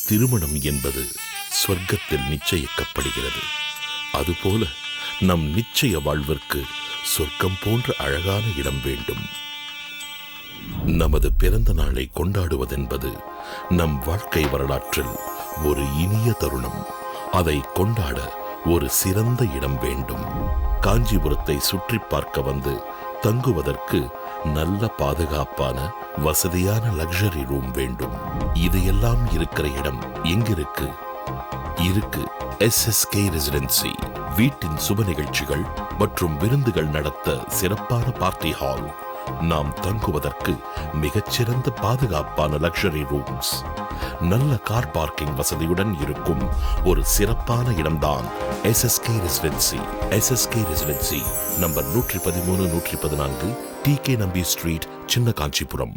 திருமணம் என்பது சொர்க்கத்தில் நிச்சயிக்கப்படுகிறது. அதுபோல நம் நிச்சய வாழ்விற்கு சொர்க்கம் போன்ற அழகான இடம் வேண்டும். நமது பிறந்த நாளை கொண்டாடுவதென்பது நம் வாழ்க்கை வரலாற்றில் ஒரு இனிய தருணம். அதை கொண்டாட ஒரு சிறந்த இடம் வேண்டும். காஞ்சிபுரத்தை சுற்றி பார்க்க வந்து தங்குவதற்கு நல்ல பாதுகாப்பான வசதியான லக்ஸரி ரூம் வேண்டும். இதையெல்லாம் இருக்கிற இடம் எங்கிருக்கு? SSK residency. வீட்டின் சுப நிகழ்ச்சிகள் மற்றும் விருந்துகள் நடத்த சிறப்பான பார்ட்டி ஹால், நாம் தங்குவதற்கு மிகச்சிறந்த பாதுகாப்பான லக்ஸரி ரூம்ஸ், நல்ல கார் பார்க்கிங் வசதியுடன் இருக்கும் ஒரு சிறப்பான இடம்தான் SSK residency. SSK residency number 113, 114 TK நம்பி ஸ்ட்ரீட், சின்ன காஞ்சிபுரம்.